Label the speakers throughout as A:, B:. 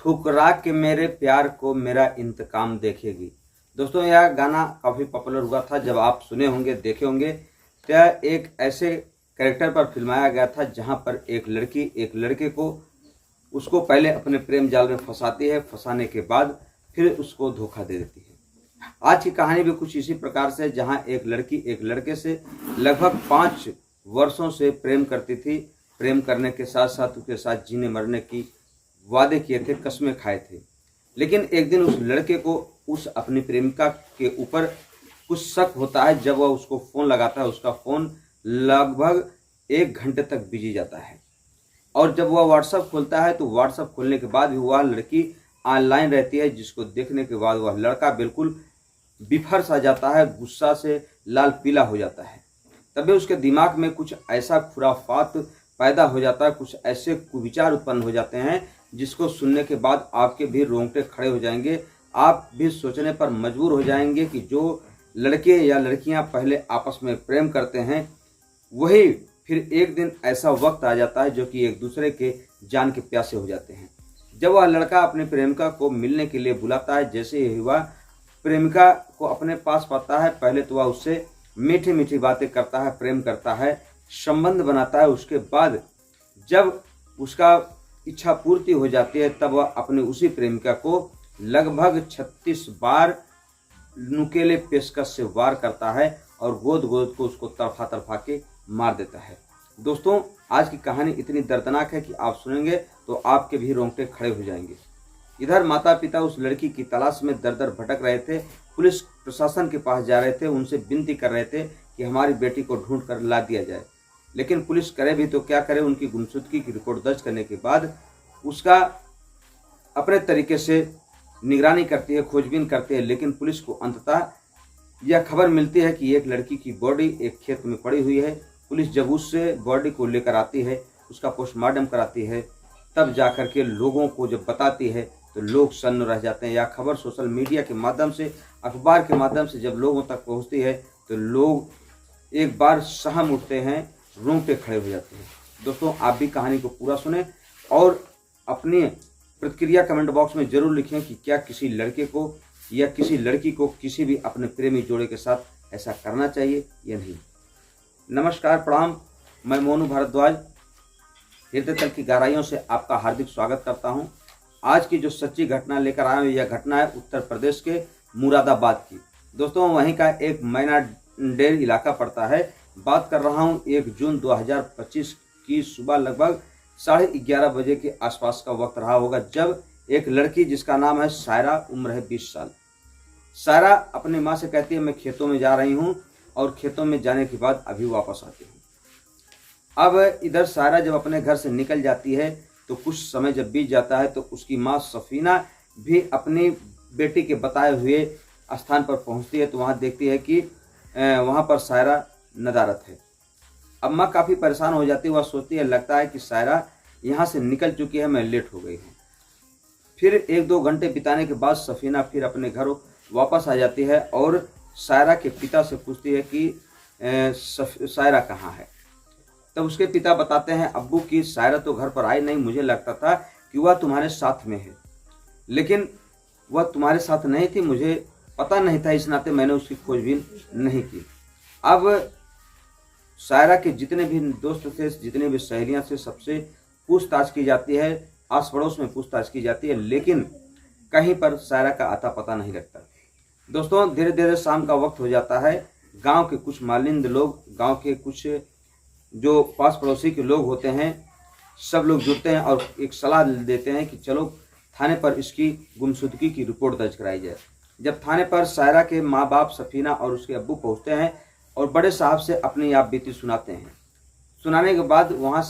A: ठुकरा के मेरे प्यार को मेरा इंतकाम देखेगी। दोस्तों यह गाना काफ़ी पॉपुलर हुआ था, जब आप सुने होंगे देखे होंगे। तो यह एक ऐसे कैरेक्टर पर फिल्माया गया था जहां पर एक लड़की एक लड़के को उसको पहले अपने प्रेम जाल में फंसाती है, फंसाने के बाद फिर उसको धोखा दे देती है। आज की कहानी भी कुछ इसी प्रकार से, जहां एक लड़की एक लड़के से लगभग 5 वर्षों से प्रेम करती थी। प्रेम करने के साथ साथ उसके साथ जीने मरने की वादे किए थे, कस्में खाए थे। लेकिन एक दिन उस लड़के को उस अपनी प्रेमिका के ऊपर कुछ शक होता है। जब वह उसको फ़ोन लगाता है, उसका फ़ोन लगभग 1 घंटे तक बिजी जाता है। और जब वह व्हाट्सएप खोलता है तो व्हाट्सएप खोलने के बाद भी वह लड़की ऑनलाइन रहती है, जिसको देखने के बाद वह लड़का बिल्कुल बिफर सा जाता है, गुस्सा से लाल पीला हो जाता है। तभी उसके दिमाग में कुछ ऐसा खुराफात पैदा हो जाता है, कुछ ऐसे कुविचार उत्पन्न हो जाते हैं जिसको सुनने के बाद आपके भी रोंगटे खड़े हो जाएंगे। आप भी सोचने पर मजबूर हो जाएंगे कि जो लड़के या लड़कियां पहले आपस में प्रेम करते हैं, वही फिर एक दिन ऐसा वक्त आ जाता है जो कि एक दूसरे के जान के प्यासे हो जाते हैं। जब वह लड़का अपनी प्रेमिका को मिलने के लिए बुलाता है, जैसे ही वह प्रेमिका को अपने पास पाता है, पहले तो वह उससे मीठी मीठी बातें करता है, प्रेम करता है, संबंध बनाता है। उसके बाद जब उसका इच्छा पूर्ति हो जाती है, तब वह अपनी उसी प्रेमिका को लगभग 36 बार नुकेले पेशकश से वार करता है और गोद गोद को उसको तरफा तरफा के मार देता है। दोस्तों आज की कहानी इतनी दर्दनाक है कि आप सुनेंगे तो आपके भी रोंगटे खड़े हो जाएंगे। इधर माता पिता उस लड़की की तलाश में दर दर भटक रहे थे, पुलिस प्रशासन के पास जा रहे थे, उनसे विनती कर रहे थे कि हमारी बेटी को ढूंढ कर ला दिया जाए। लेकिन पुलिस करे भी तो क्या करे, उनकी गुमशुदगी की रिपोर्ट दर्ज करने के बाद उसका अपने तरीके से निगरानी करती है, खोजबीन करती है। लेकिन पुलिस को अंततः यह खबर मिलती है कि एक लड़की की बॉडी एक खेत में पड़ी हुई है। पुलिस जब उससे बॉडी को लेकर आती है, उसका पोस्टमार्टम कराती है, तब जाकर के लोगों को जब बताती है तो लोग सन्न रह जाते हैं। या खबर सोशल मीडिया के माध्यम से, अखबार के माध्यम से जब लोगों तक पहुंचती है तो लोग एक बार सहम उठते हैं, रोंगटे खड़े हो जाते हैं। दोस्तों आप भी कहानी को पूरा सुने और अपनी प्रतिक्रिया कमेंट बॉक्स में जरूर लिखें कि क्या किसी लड़के को या किसी लड़की को किसी भी अपने प्रेमी जोड़े के साथ ऐसा करना चाहिए या नहीं। नमस्कार, प्रणाम। मैं मोनू भारद्वाज हृदय तल की गहराइयों से आपका हार्दिक स्वागत करता हूं। आज की जो सच्ची घटना लेकर आए हैं, यह घटना है उत्तर प्रदेश के मुरादाबाद की। दोस्तों वहीं का एक मैनाडेर इलाका पड़ता है। बात कर रहा हूं 1 जून 2025 की सुबह लगभग 11:30 बजे के आसपास का वक्त रहा होगा, जब एक लड़की जिसका नाम है सायरा, उम्र है 20 साल। सायरा अपनी माँ से कहती है मैं खेतों में जा रही हूँ और खेतों में जाने के बाद अभी वापस आती हूँ। अब इधर सायरा जब अपने घर से निकल जाती है तो कुछ समय जब बीत जाता है तो उसकी माँ सफीना भी अपनी बेटी के बताए हुए स्थान पर पहुँचती है। तो वहाँ देखती है कि वहाँ पर सायरा नदारत है। अब माँ काफ़ी परेशान हो जाती है। वह सोचती है लगता है कि सायरा यहाँ से निकल चुकी है, मैं लेट हो गई हूँ। फिर 1-2 घंटे बिताने के बाद सफीना फिर अपने घर वापस आ जाती है और सायरा के पिता से पूछती है कि सायरा कहाँ है। तब उसके पिता बताते हैं अब्बू की सायरा तो घर पर आई नहीं, मुझे लगता था कि वह तुम्हारे साथ में है, लेकिन वह तुम्हारे साथ नहीं थी, मुझे पता नहीं था, इस नाते मैंने उसकी खोजबीन नहीं की। अब सायरा के जितने भी दोस्त थे, जितने भी सहेलियां थे, सबसे पूछताछ की जाती है, आस पड़ोस में पूछताछ की जाती है, लेकिन कहीं पर सायरा का आता पता नहीं लगता। दोस्तों धीरे धीरे शाम का वक्त हो जाता है। गांव के कुछ मालिंद लोग, गांव के कुछ जो पास पड़ोसी के लोग होते हैं, सब लोग जुटते हैं और एक सलाह देते हैं कि चलो थाने पर इसकी गुमशुदगी की रिपोर्ट दर्ज कराई जाए। जब थाने पर सायरा के माँ बाप सफीना और उसके अब्बू पहुँचते हैं और बड़े साहब से अपनी आप बीती सुनाते हैं। सुनाने के बाद वहाँ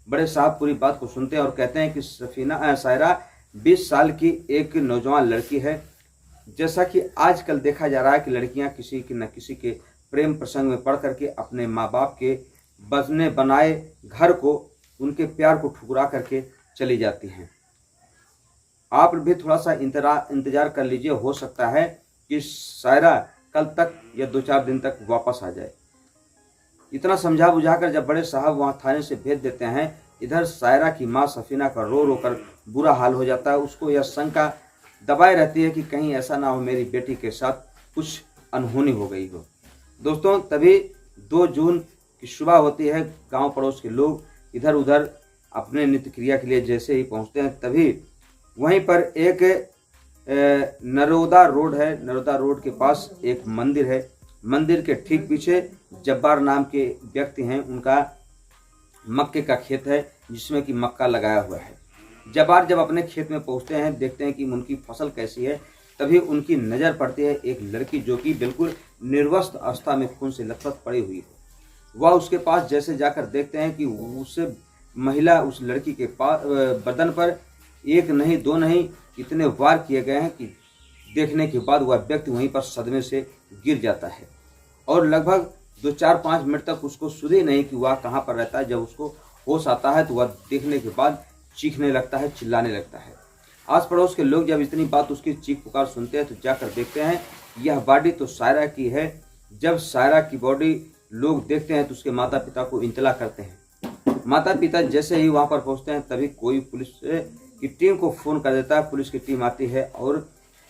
A: बड़े साहब पूरी बात को सुनते हैं और कहते हैं कि सायरा 20 साल की एक नौजवान लड़की है। जैसा कि आजकल देखा जा रहा है कि लड़कियां किसी के न किसी के प्रेम प्रसंग में पड़ करके अपने माँ बाप के बसने बनाए घर को, उनके प्यार को ठुकरा करके चली जाती हैं। आप भी थोड़ा सा इंतजार कर लीजिए, हो सकता है कि सायरा कल तक या 2-4 दिन तक वापस आ जाए। इतना समझा बुझाकर जब बड़े साहब वहाँ थाने से भेज देते हैं, इधर सायरा की माँ सफीना का रो रो कर बुरा हाल हो जाता है। उसको यह शंका दबाए रहती है कि कहीं ऐसा ना हो मेरी बेटी के साथ कुछ अनहोनी हो गई हो। दोस्तों तभी 2 जून की सुबह होती है। गांव पड़ोस के लोग इधर उधर अपने नित्य क्रिया के लिए जैसे ही पहुंचते हैं, तभी वहीं पर एक नरोदा रोड है। नरोदा रोड के पास एक मंदिर है। मंदिर के ठीक पीछे जब्बार नाम के व्यक्ति हैं, उनका मक्के का खेत है जिसमें कि मक्का लगाया हुआ है। जब्बार जब अपने खेत में पहुंचते हैं, देखते हैं कि उनकी फसल कैसी है, तभी उनकी नज़र पड़ती है एक लड़की जो कि बिल्कुल निर्वस्त्र अवस्था में खून से लथपथ पड़ी हुई है। वह उसके पास जैसे जाकर देखते हैं कि उस महिला उस लड़की के पास बदन पर 1 नहीं 2 नहीं इतने वार किए गए हैं कि देखने के बाद वह व्यक्ति वहीं पर सदमे से गिर जाता है और लगभग 2-4-5 मिनट तक उसको सुध ही नहीं कि वह कहाँ पर रहता है। जब उसको होश आता है तो वह देखने के बाद चीखने लगता है, चिल्लाने लगता है। आस पड़ोस के लोग जब इतनी बात उसकी चीख पुकार सुनते हैं तो जाकर देखते हैं यह बॉडी तो सायरा की है। जब सायरा की बॉडी लोग देखते हैं तो उसके माता पिता को इंतला करते हैं। माता पिता जैसे ही वहां पर पहुंचते हैं तभी कोई पुलिस की टीम को फोन कर देता है। पुलिस की टीम आती है और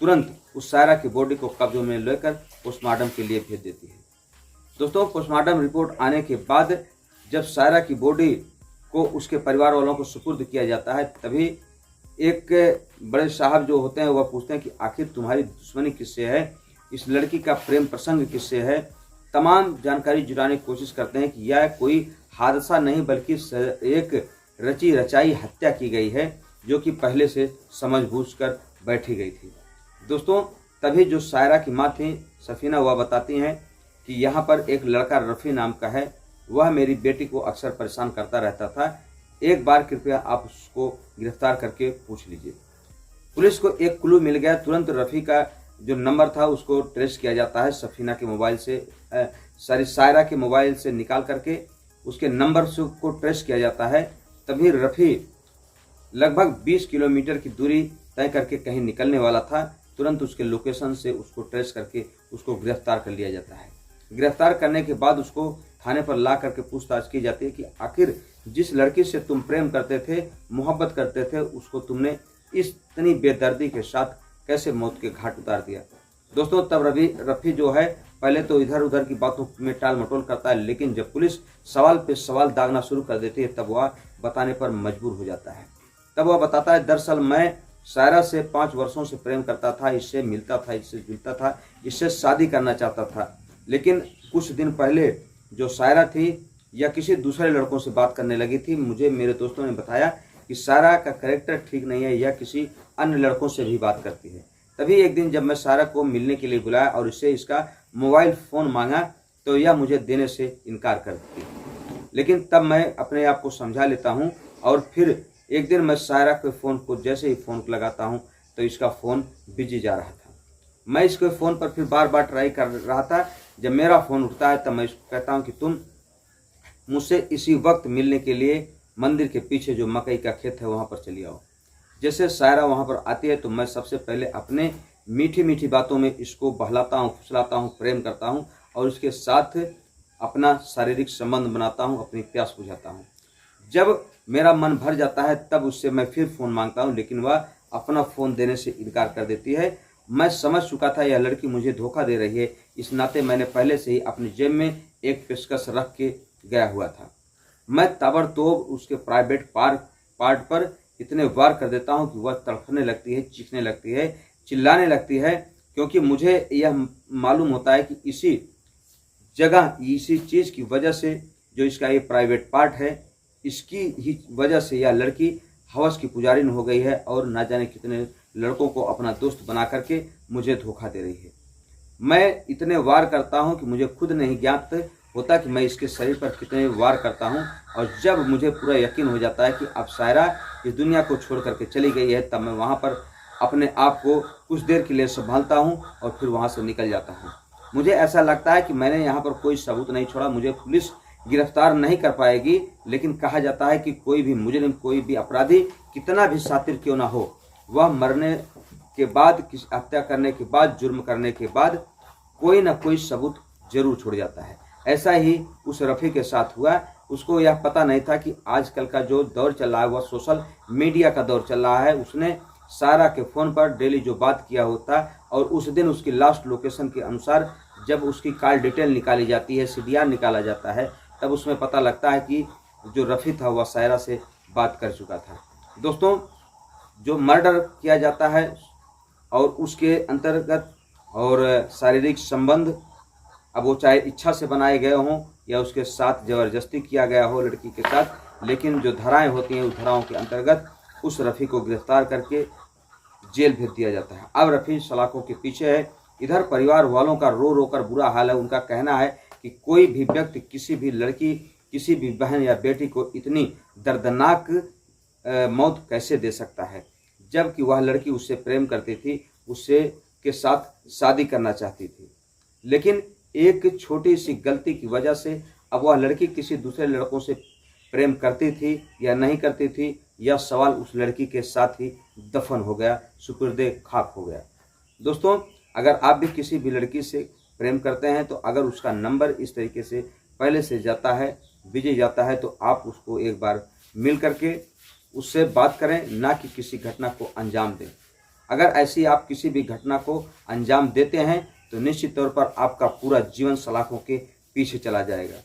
A: तुरंत उस सायरा की बॉडी को कब्जे में लेकर पोस्टमार्टम के लिए भेज देती है। दोस्तों पोस्टमार्टम रिपोर्ट आने के बाद जब सायरा की बॉडी को उसके परिवार वालों को सुपुर्द किया जाता है, तभी एक बड़े साहब जो होते हैं वह पूछते हैं कि आखिर तुम्हारी दुश्मनी किससे है, इस लड़की का प्रेम प्रसंग किससे है। तमाम जानकारी जुटाने की कोशिश करते हैं कि यह कोई हादसा नहीं बल्कि एक रची रचाई हत्या की गई है जो कि पहले से समझ बूझ कर बैठी गई थी। दोस्तों तभी जो सायरा की माँ थी सफीना, वह बताती हैं कि यहाँ पर एक लड़का रफ़ी नाम का है, वह मेरी बेटी को अक्सर परेशान करता रहता था, एक बार कृपया आप उसको गिरफ्तार करके पूछ लीजिए। पुलिस को एक क्लू मिल गया। तुरंत रफ़ी का जो नंबर था उसको ट्रेस किया जाता है सफीना के मोबाइल से, सायरा के मोबाइल से निकाल करके उसके नंबर से को ट्रेस किया जाता है। तभी रफ़ी लगभग 20 किलोमीटर की दूरी तय करके कहीं निकलने वाला था। तुरंत उसके लोकेशन से उसको ट्रेस करके उसको गिरफ्तार कर लिया जाता है। गिरफ्तार करने के बाद उसको थाने पर ला करके पूछताछ की जाती है कि आखिर जिस लड़की से तुम प्रेम करते थे, मोहब्बत करते थे, उसको तुमने इतनी बेदर्दी के साथ कैसे मौत के घाट उतार दिया। दोस्तों तब रफ़ी जो है पहले तो इधर उधर की बातों में टाल मटोल करता है, लेकिन जब पुलिस सवाल पे सवाल दागना शुरू कर देती है तब वह बताने पर मजबूर हो जाता है। तब वह बताता है दरअसल मैं सायरा से 5 वर्षों से प्रेम करता था, इससे मिलता था, इससे जुलता था, इससे शादी करना चाहता था, लेकिन कुछ दिन पहले जो सायरा थी या किसी दूसरे लड़कों से बात करने लगी थी। मुझे मेरे दोस्तों ने बताया कि सायरा का कैरेक्टर ठीक नहीं है, यह किसी अन्य लड़कों से भी बात करती है। तभी एक दिन जब मैं सायरा को मिलने के लिए बुलाया और इससे इसका मोबाइल फ़ोन मांगा तो यह मुझे देने से इनकार कर देती है, लेकिन तब मैं अपने आप को समझा लेता हूँ और फिर एक दिन मैं सायरा के फ़ोन को जैसे ही फ़ोन लगाता हूँ तो इसका फ़ोन बिजी जा रहा था। मैं इसके फ़ोन पर फिर बार बार ट्राई कर रहा था। जब मेरा फ़ोन उठता है तब मैं इसको कहता हूँ कि तुम मुझसे इसी वक्त मिलने के लिए मंदिर के पीछे जो मकई का खेत है वहाँ पर चली आओ। जैसे सायरा वहाँ पर आती है तो मैं सबसे पहले अपने मीठी मीठी बातों में इसको बहलाता हूँ, फुसलाता हूँ, प्रेम करता हूँ और उसके साथ अपना शारीरिक संबंध बनाता हूँ, अपनी प्यास बुझाता हूँ। जब मेरा मन भर जाता है तब उससे मैं फिर फ़ोन मांगता हूँ, लेकिन वह अपना फ़ोन देने से इनकार कर देती है। मैं समझ चुका था यह लड़की मुझे धोखा दे रही है, इस नाते मैंने पहले से ही अपनी जेब में एक पेशकश रख के गया हुआ था। मैं ताबड़तोड़ उसके प्राइवेट पार्ट पर इतने वार कर देता हूं कि वह तड़पने लगती है, चीखने लगती है, चिल्लाने लगती है, क्योंकि मुझे यह मालूम होता है कि इसी जगह इसी चीज़ की वजह से जो इसका ये प्राइवेट पार्ट है, इसकी ही वजह से यह लड़की हवस की पुजारिन हो गई है और ना जाने कितने लड़कों को अपना दोस्त बना करके मुझे धोखा दे रही है। मैं इतने वार करता हूं कि मुझे खुद नहीं ज्ञात होता कि मैं इसके शरीर पर कितने वार करता हूं, और जब मुझे पूरा यकीन हो जाता है कि अब सायरा इस दुनिया को छोड़ करके चली गई है, तब मैं वहां पर अपने आप को कुछ देर के लिए संभालता हूं और फिर वहां से निकल जाता हूं। मुझे ऐसा लगता है कि मैंने यहाँ पर कोई सबूत नहीं छोड़ा, मुझे पुलिस गिरफ्तार नहीं कर पाएगी, लेकिन कहा जाता है कि कोई भी मुजरिम, कोई भी अपराधी कितना भी शातिर क्यों ना हो, वह मरने के बाद, किसी हत्या करने के बाद, जुर्म करने के बाद कोई ना कोई सबूत जरूर छोड़ जाता है। ऐसा ही उस रफ़ी के साथ हुआ। उसको यह पता नहीं था कि आजकल का जो दौर चल रहा है वह सोशल मीडिया का दौर चल रहा है। उसने सारा के फ़ोन पर डेली जो बात किया होता और उस दिन उसकी लास्ट लोकेशन के अनुसार जब उसकी कॉल डिटेल निकाली जाती है, CDR निकाला जाता है, तब उसमें पता लगता है कि जो रफ़ी था वह सायरा से बात कर चुका था। दोस्तों, जो मर्डर किया जाता है और उसके अंतर्गत और शारीरिक संबंध, अब वो चाहे इच्छा से बनाए गए हों या उसके साथ ज़बरदस्ती किया गया हो लड़की के साथ, लेकिन जो धाराएं होती हैं उस धाराओं के अंतर्गत उस रफ़ी को गिरफ्तार करके जेल भेज दिया जाता है। अब रफ़ी सलाखों के पीछे है। इधर परिवार वालों का रो रो कर बुरा हाल है। उनका कहना है कि कोई भी व्यक्ति किसी भी लड़की, किसी भी बहन या बेटी को इतनी दर्दनाक मौत कैसे दे सकता है, जबकि वह लड़की उससे प्रेम करती थी, उससे के साथ शादी करना चाहती थी। लेकिन एक छोटी सी गलती की वजह से अब वह लड़की किसी दूसरे लड़कों से प्रेम करती थी या नहीं करती थी, यह सवाल उस लड़की के साथ ही दफन हो गया, सुपुर्दे खाक हो गया। दोस्तों, अगर आप भी किसी भी लड़की से प्रेम करते हैं तो अगर उसका नंबर इस तरीके से पहले से जाता है, बिजी जाता है, तो आप उसको एक बार मिल करके उससे बात करें, ना कि किसी घटना को अंजाम दें। अगर ऐसी आप किसी भी घटना को अंजाम देते हैं तो निश्चित तौर पर आपका पूरा जीवन सलाखों के पीछे चला जाएगा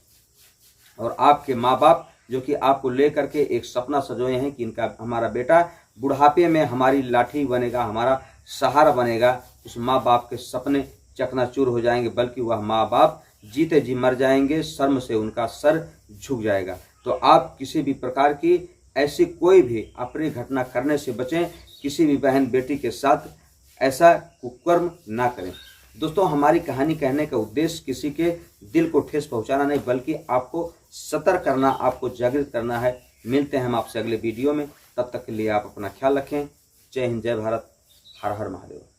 A: और आपके माँ बाप जो कि आपको लेकर के एक सपना सजोए हैं कि इनका हमारा बेटा बुढ़ापे में हमारी लाठी बनेगा, हमारा सहारा बनेगा, उस माँ बाप के सपने चकनाचूर हो जाएंगे, बल्कि वह माँ बाप जीते जी मर जाएंगे, शर्म से उनका सर झुक जाएगा। तो आप किसी भी प्रकार की ऐसी कोई भी अप्रिय घटना करने से बचें, किसी भी बहन बेटी के साथ ऐसा कुकर्म ना करें। दोस्तों, हमारी कहानी कहने का उद्देश्य किसी के दिल को ठेस पहुंचाना नहीं, बल्कि आपको सतर्क करना, आपको जागृत करना है। मिलते हैं हम आपसे अगले वीडियो में, तब तक के लिए आप अपना ख्याल रखें। जय हिंद, जय भारत, हर हर महादेव।